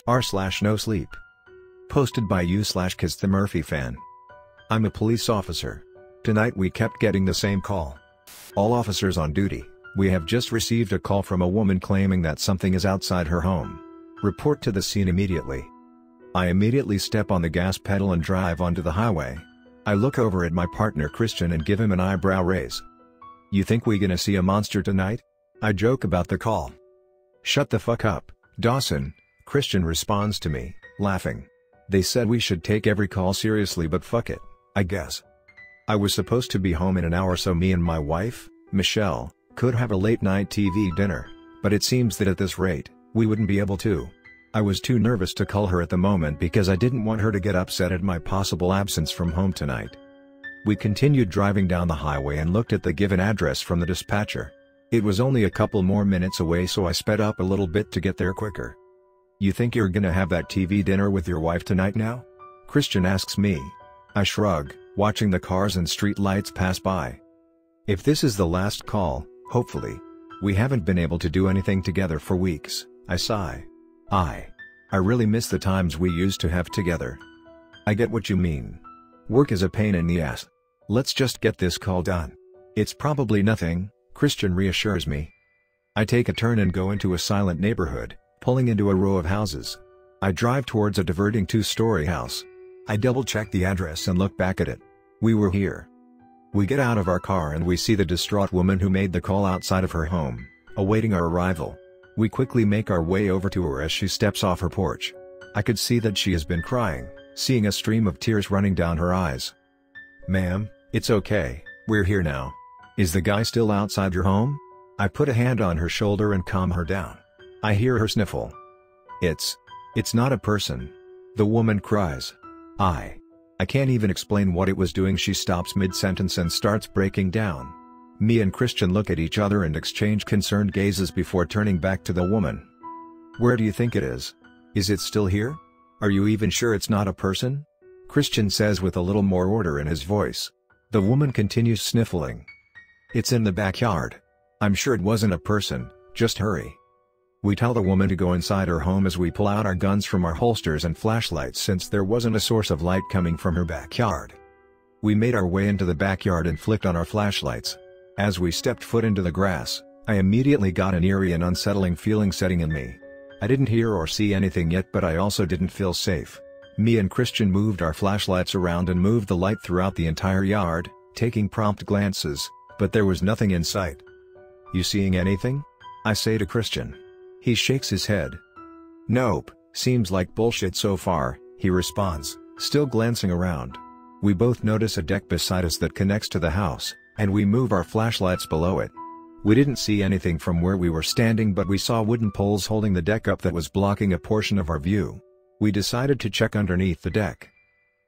r/NoSleep. Posted by you/kazthemurphyfan. I'm a police officer. Tonight we kept getting the same call. All officers on duty, we have just received a call from a woman claiming that something is outside her home. Report to the scene immediately. I immediately step on the gas pedal and drive onto the highway. I look over at my partner Christian and give him an eyebrow raise. "You think we gonna see a monster tonight?" I joke about the call. "Shut the fuck up, Dawson," Christian responds to me, laughing. "They said we should take every call seriously, but fuck it, I guess." I was supposed to be home in an hour so me and my wife, Michelle, could have a late night TV dinner, but it seems that at this rate, we wouldn't be able to. I was too nervous to call her at the moment because I didn't want her to get upset at my possible absence from home tonight. We continued driving down the highway and looked at the given address from the dispatcher. It was only a couple more minutes away, so I sped up a little bit to get there quicker. "You think you're gonna have that TV dinner with your wife tonight now?" Christian asks me. I shrug, watching the cars and street lights pass by. "If this is the last call, hopefully. We haven't been able to do anything together for weeks," I sigh. I really miss the times we used to have together." "I get what you mean. Work is a pain in the ass. Let's just get this call done." "It's probably nothing," Christian reassures me. I take a turn and go into a silent neighborhood, pulling into a row of houses. I drive towards a diverting two-story house. I double-check the address and look back at it. We were here. We get out of our car and we see the distraught woman who made the call outside of her home, awaiting our arrival. We quickly make our way over to her as she steps off her porch. I could see that she has been crying, seeing a stream of tears running down her eyes. "Ma'am, it's okay, we're here now. Is the guy still outside your home?" I put a hand on her shoulder and calm her down. I hear her sniffle. It's not a person." The woman cries. I can't even explain what it was doing. She stops mid-sentence and starts breaking down. Me and Christian look at each other and exchange concerned gazes before turning back to the woman. "Where do you think it is? Is it still here? Are you even sure it's not a person?" Christian says with a little more order in his voice. The woman continues sniffling. "It's in the backyard. I'm sure it wasn't a person, just hurry." We tell the woman to go inside her home as we pull out our guns from our holsters and flashlights since there wasn't a source of light coming from her backyard. We made our way into the backyard and flicked on our flashlights. As we stepped foot into the grass, I immediately got an eerie and unsettling feeling setting in me. I didn't hear or see anything yet, but I also didn't feel safe. Me and Christian moved our flashlights around and moved the light throughout the entire yard, taking prompt glances, but there was nothing in sight. "You seeing anything?" I say to Christian. He shakes his head. "Nope, seems like bullshit so far," he responds, still glancing around. We both notice a deck beside us that connects to the house, and we move our flashlights below it. We didn't see anything from where we were standing, but we saw wooden poles holding the deck up that was blocking a portion of our view. We decided to check underneath the deck.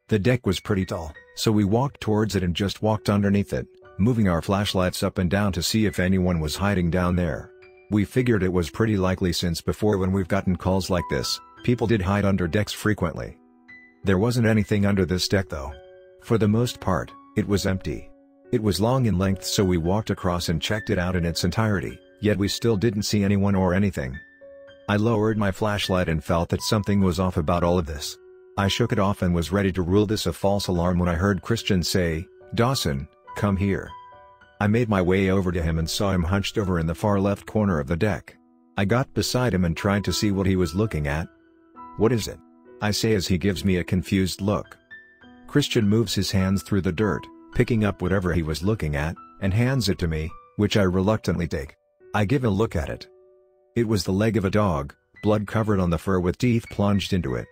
The deck was pretty tall, so we walked towards it and just walked underneath it, moving our flashlights up and down to see if anyone was hiding down there. We figured it was pretty likely since before, when we've gotten calls like this, people did hide under decks frequently. There wasn't anything under this deck though. For the most part, it was empty. It was long in length, so we walked across and checked it out in its entirety, yet we still didn't see anyone or anything. I lowered my flashlight and felt that something was off about all of this. I shook it off and was ready to rule this a false alarm when I heard Christian say, "Dawson, come here." I made my way over to him and saw him hunched over in the far left corner of the deck. I got beside him and tried to see what he was looking at. "What is it?" I say as he gives me a confused look. Christian moves his hands through the dirt, picking up whatever he was looking at, and hands it to me, which I reluctantly take. I give a look at it. It was the leg of a dog, blood covered on the fur with teeth plunged into it.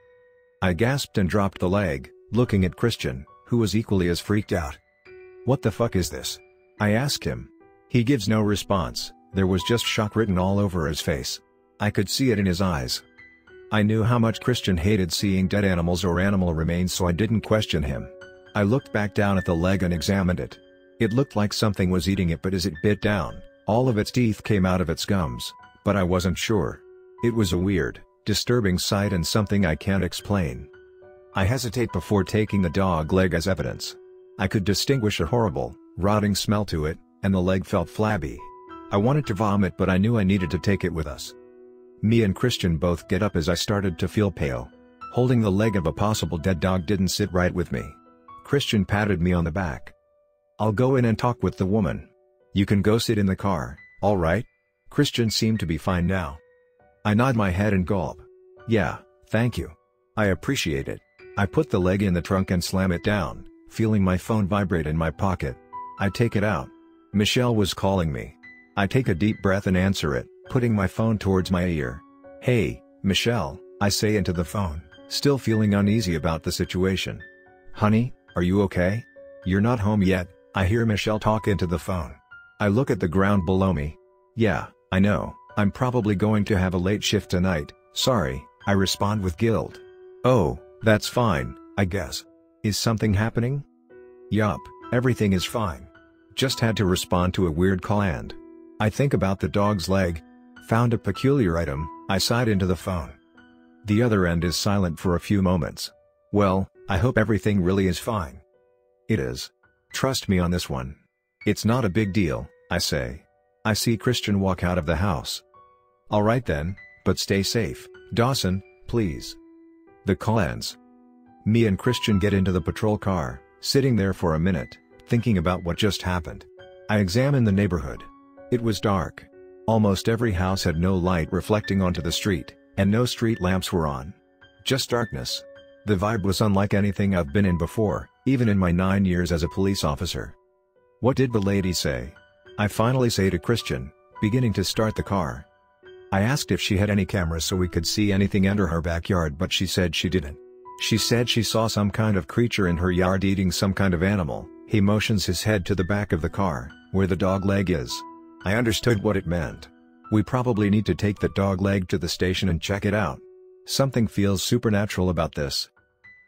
I gasped and dropped the leg, looking at Christian, who was equally as freaked out. "What the fuck is this?" I asked him. He gives no response, there was just shock written all over his face. I could see it in his eyes. I knew how much Christian hated seeing dead animals or animal remains, so I didn't question him. I looked back down at the leg and examined it. It looked like something was eating it, but as it bit down, all of its teeth came out of its gums, but I wasn't sure. It was a weird, disturbing sight and something I can't explain. I hesitate before taking the dog leg as evidence. I could distinguish a horrible, rotting smell to it, and the leg felt flabby. I wanted to vomit, but I knew I needed to take it with us. Me and Christian both get up as I started to feel pale. Holding the leg of a possible dead dog didn't sit right with me. Christian patted me on the back. "I'll go in and talk with the woman. You can go sit in the car, all right?" Christian seemed to be fine now. I nod my head and gulp. "Yeah, thank you. I appreciate it." I put the leg in the trunk and slam it down, feeling my phone vibrate in my pocket. I take it out. Michelle was calling me. I take a deep breath and answer it, putting my phone towards my ear. "Hey, Michelle," I say into the phone, still feeling uneasy about the situation. "Honey, are you okay? You're not home yet," I hear Michelle talk into the phone. I look at the ground below me. "Yeah, I know, I'm probably going to have a late shift tonight, sorry," I respond with guilt. "Oh, that's fine, I guess. Is something happening?" "Yup, everything is fine. Just had to respond to a weird call and..." I think about the dog's leg. "Found a peculiar item," I sighed into the phone. The other end is silent for a few moments. "Well, I hope everything really is fine." "It is. Trust me on this one. It's not a big deal," I say. I see Christian walk out of the house. "Alright then, but stay safe, Dawson, please." The call ends. Me and Christian get into the patrol car, sitting there for a minute, thinking about what just happened. I examine the neighborhood. It was dark. Almost every house had no light reflecting onto the street, and no street lamps were on. Just darkness. The vibe was unlike anything I've been in before, even in my 9 years as a police officer. "What did the lady say?" I finally say to Christian, beginning to start the car. I asked if she had any cameras so we could see anything enter her backyard, but she said she didn't. She said she saw some kind of creature in her yard eating some kind of animal. He motions his head to the back of the car, where the dog leg is. I understood what it meant. We probably need to take the dog leg to the station and check it out. Something feels supernatural about this.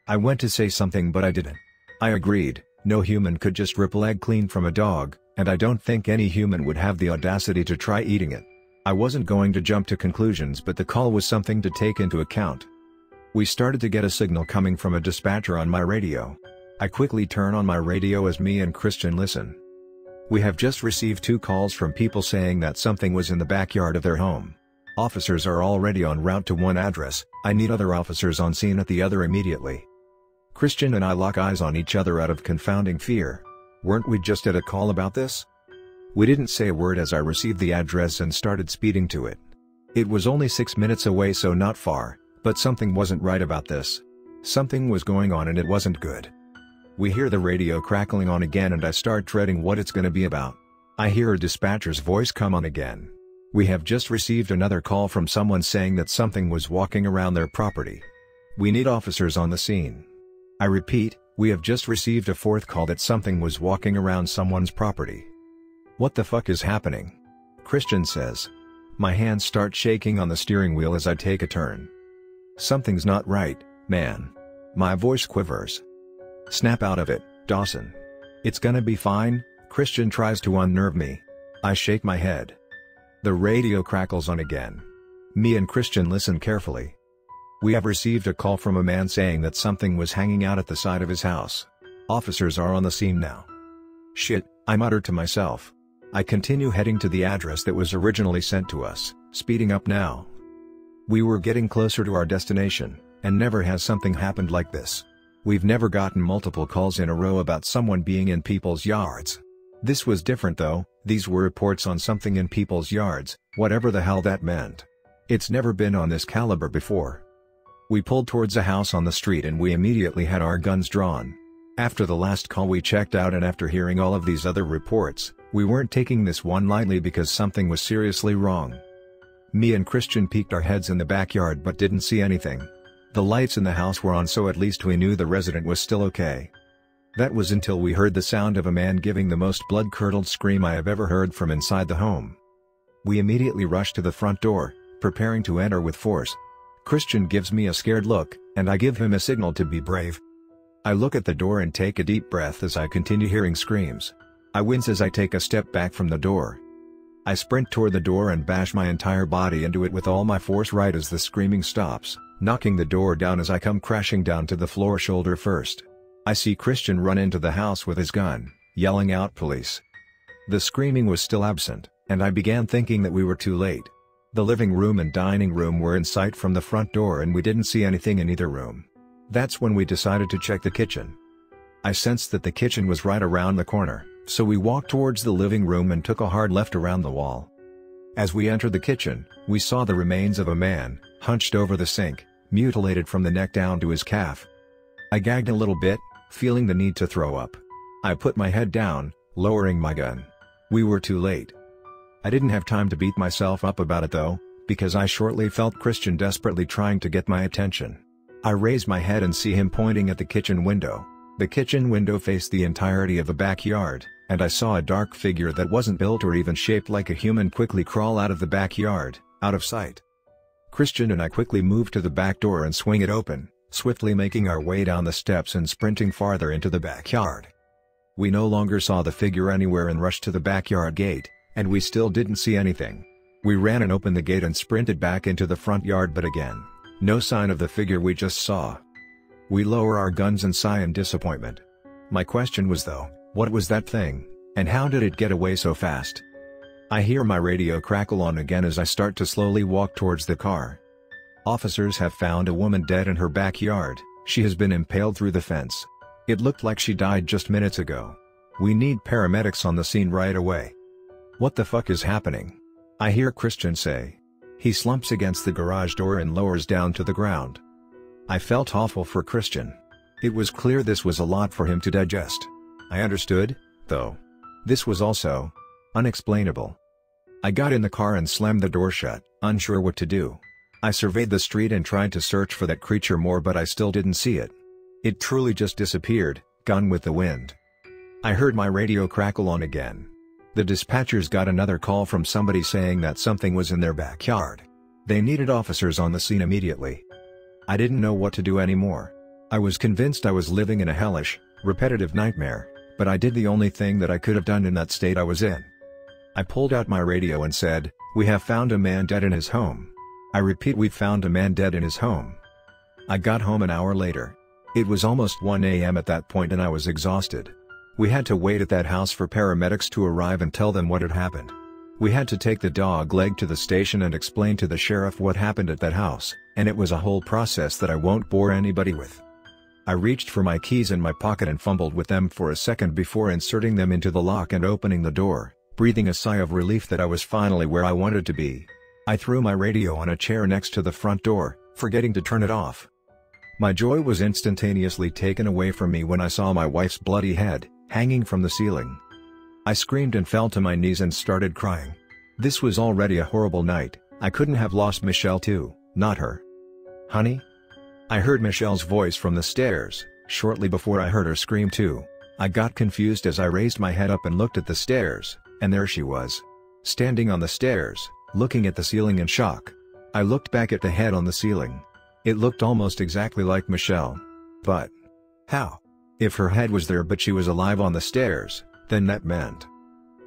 I went to say something but I didn't. I agreed, no human could just rip a leg clean from a dog, and I don't think any human would have the audacity to try eating it. I wasn't going to jump to conclusions, but the call was something to take into account. We started to get a signal coming from a dispatcher on my radio. I quickly turn on my radio as me and Christian listen. We have just received 2 calls from people saying that something was in the backyard of their home. Officers are already en route to one address. I need other officers on scene at the other immediately. Christian and I lock eyes on each other out of confounding fear. Weren't we just at a call about this? We didn't say a word as I received the address and started speeding to it. It was only 6 minutes away, so not far, but something wasn't right about this. Something was going on and it wasn't good. We hear the radio crackling on again and I start dreading what it's gonna be about. I hear a dispatcher's voice come on again. "We have just received another call from someone saying that something was walking around their property. We need officers on the scene." I repeat, we have just received a 4th call that something was walking around someone's property. "What the fuck is happening?" Christian says. My hands start shaking on the steering wheel as I take a turn. "Something's not right, man." My voice quivers. "Snap out of it, Dawson. It's gonna be fine." Christian tries to unnerve me. I shake my head. The radio crackles on again. Me and Christian listen carefully. "We have received a call from a man saying that something was hanging out at the side of his house. Officers are on the scene now." "Shit," I mutter to myself. I continue heading to the address that was originally sent to us, speeding up now. We were getting closer to our destination, and never has something happened like this. We've never gotten multiple calls in a row about someone being in people's yards. This was different though. These were reports on something in people's yards, whatever the hell that meant. It's never been on this caliber before. We pulled towards a house on the street and we immediately had our guns drawn. After the last call we checked out, and after hearing all of these other reports, we weren't taking this one lightly because something was seriously wrong. Me and Christian peeked our heads in the backyard but didn't see anything. The lights in the house were on, so at least we knew the resident was still okay. That was until we heard the sound of a man giving the most blood-curdled scream I have ever heard from inside the home. We immediately rushed to the front door, preparing to enter with force. Christian gives me a scared look, and I give him a signal to be brave. I look at the door and take a deep breath as I continue hearing screams. I wince as I take a step back from the door. I sprint toward the door and bash my entire body into it with all my force right as the screaming stops, knocking the door down as I come crashing down to the floor shoulder first. I see Christian run into the house with his gun, yelling out "Police!" The screaming was still absent, and I began thinking that we were too late. The living room and dining room were in sight from the front door and we didn't see anything in either room. That's when we decided to check the kitchen. I sensed that the kitchen was right around the corner, so we walked towards the living room and took a hard left around the wall. As we entered the kitchen, we saw the remains of a man, hunched over the sink, mutilated from the neck down to his calf. I gagged a little bit, feeling the need to throw up. I put my head down, lowering my gun. We were too late. I didn't have time to beat myself up about it though, because I shortly felt Christian desperately trying to get my attention. I raised my head and see him pointing at the kitchen window. The kitchen window faced the entirety of the backyard, and I saw a dark figure that wasn't built or even shaped like a human quickly crawl out of the backyard, out of sight. Christian and I quickly moved to the back door and swing it open, swiftly making our way down the steps and sprinting farther into the backyard. We no longer saw the figure anywhere and rushed to the backyard gate, and we still didn't see anything. We ran and opened the gate and sprinted back into the front yard, but again, no sign of the figure we just saw. We lower our guns and sigh in disappointment. My question was though, what was that thing, and how did it get away so fast? I hear my radio crackle on again as I start to slowly walk towards the car. Officers have found a woman dead in her backyard. She has been impaled through the fence. It looked like she died just minutes ago. We need paramedics on the scene right away. What the fuck is happening? I hear Christian say. He slumps against the garage door and lowers down to the ground. I felt awful for Christian. It was clear this was a lot for him to digest. I understood, though. This was also unexplainable. I got in the car and slammed the door shut, unsure what to do. I surveyed the street and tried to search for that creature more, but I still didn't see it. It truly just disappeared, gone with the wind. I heard my radio crackle on again. The dispatchers got another call from somebody saying that something was in their backyard. They needed officers on the scene immediately. I didn't know what to do anymore. I was convinced I was living in a hellish, repetitive nightmare, but I did the only thing that I could have done in that state I was in. I pulled out my radio and said, "We have found a man dead in his home." I repeat, we've found a man dead in his home. I got home an hour later. It was almost 1 a.m. at that point and I was exhausted. We had to wait at that house for paramedics to arrive and tell them what had happened. We had to take the dog leg to the station and explain to the sheriff what happened at that house, and it was a whole process that I won't bore anybody with. I reached for my keys in my pocket and fumbled with them for a second before inserting them into the lock and opening the door, breathing a sigh of relief that I was finally where I wanted to be. I threw my radio on a chair next to the front door, forgetting to turn it off. My joy was instantaneously taken away from me when I saw my wife's bloody head, hanging from the ceiling. I screamed and fell to my knees and started crying. This was already a horrible night. I couldn't have lost Michelle too, not her. "Honey?" I heard Michelle's voice from the stairs, shortly before I heard her scream too. I got confused as I raised my head up and looked at the stairs, and there she was. Standing on the stairs, looking at the ceiling in shock. I looked back at the head on the ceiling. It looked almost exactly like Michelle. But how? If her head was there but she was alive on the stairs, then that meant...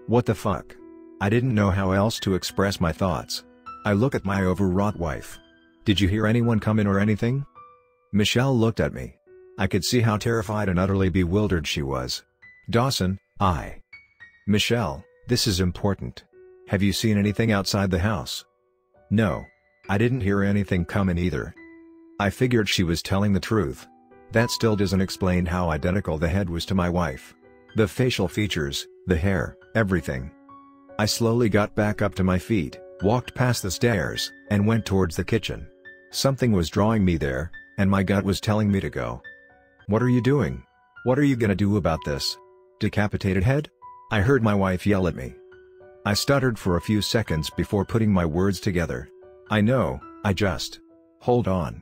what the fuck? I didn't know how else to express my thoughts. I look at my overwrought wife. "Did you hear anyone come in or anything?" Michelle looked at me. I could see how terrified and utterly bewildered she was. "Dawson, Michelle, this is important. Have you seen anything outside the house?" "No. I didn't hear anything come in either." I figured she was telling the truth. That still doesn't explain how identical the head was to my wife. The facial features, the hair, everything. I slowly got back up to my feet, walked past the stairs, and went towards the kitchen. Something was drawing me there, and my gut was telling me to go. "What are you doing? What are you gonna do about this? Decapitated head?" I heard my wife yell at me. I stuttered for a few seconds before putting my words together. "I know, I just... hold on."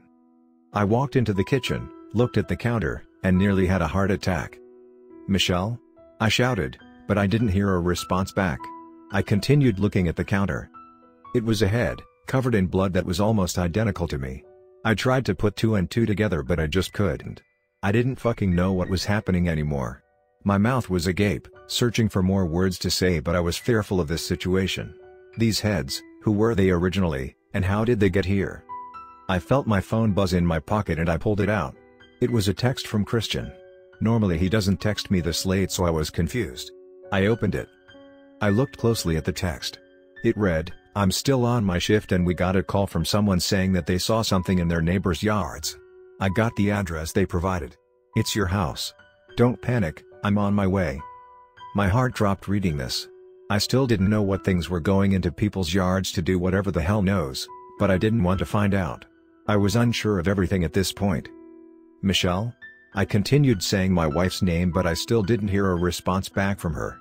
I walked into the kitchen, looked at the counter, and nearly had a heart attack. "Michelle?" I shouted, but I didn't hear a response back. I continued looking at the counter. It was a head, covered in blood that was almost identical to me. I tried to put two and two together but I just couldn't. I didn't fucking know what was happening anymore. My mouth was agape, searching for more words to say, but I was fearful of this situation. These heads, who were they originally, and how did they get here? I felt my phone buzz in my pocket and I pulled it out. It was a text from Christian. Normally he doesn't text me this late, so I was confused. I opened it. I looked closely at the text. It read, "I'm still on my shift and we got a call from someone saying that they saw something in their neighbor's yards. I got the address they provided. It's your house. Don't panic, I'm on my way." My heart dropped reading this. I still didn't know what things were going into people's yards to do whatever the hell knows, but I didn't want to find out. I was unsure of everything at this point. "Michelle?" I continued saying my wife's name, but I still didn't hear a response back from her.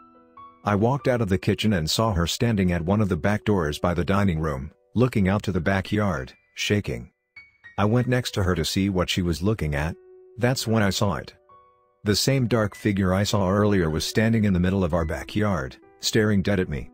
I walked out of the kitchen and saw her standing at one of the back doors by the dining room, looking out to the backyard, shaking. I went next to her to see what she was looking at. That's when I saw it. The same dark figure I saw earlier was standing in the middle of our backyard, staring dead at me.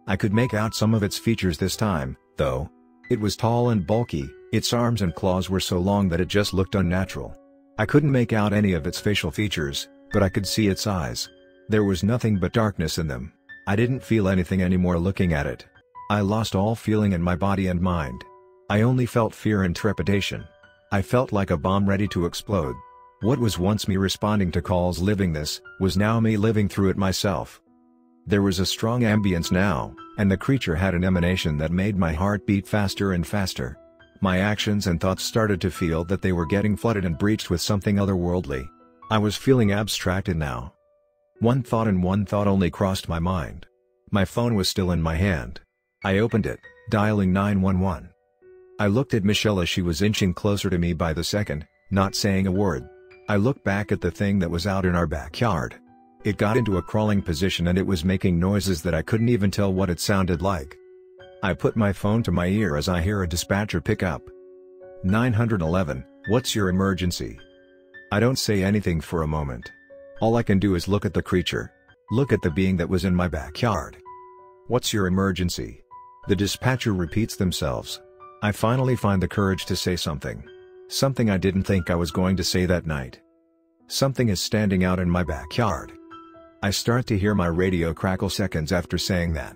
I could make out some of its features this time, though. It was tall and bulky, its arms and claws were so long that it just looked unnatural. I couldn't make out any of its facial features, but I could see its eyes. There was nothing but darkness in them. I didn't feel anything anymore looking at it. I lost all feeling in my body and mind. I only felt fear and trepidation. I felt like a bomb ready to explode. What was once me responding to calls living this, was now me living through it myself. There was a strong ambience now, and the creature had an emanation that made my heart beat faster and faster. My actions and thoughts started to feel that they were getting flooded and breached with something otherworldly. I was feeling abstracted now. One thought and one thought only crossed my mind. My phone was still in my hand. I opened it, dialing 911. I looked at Michelle as she was inching closer to me by the second, not saying a word. I looked back at the thing that was out in our backyard. It got into a crawling position and it was making noises that I couldn't even tell what it sounded like. I put my phone to my ear as I hear a dispatcher pick up. 911, what's your emergency? I don't say anything for a moment. All I can do is look at the creature. Look at the being that was in my backyard. What's your emergency? The dispatcher repeats themselves. I finally find the courage to say something. Something I didn't think I was going to say that night. Something is standing out in my backyard. I start to hear my radio crackle seconds after saying that.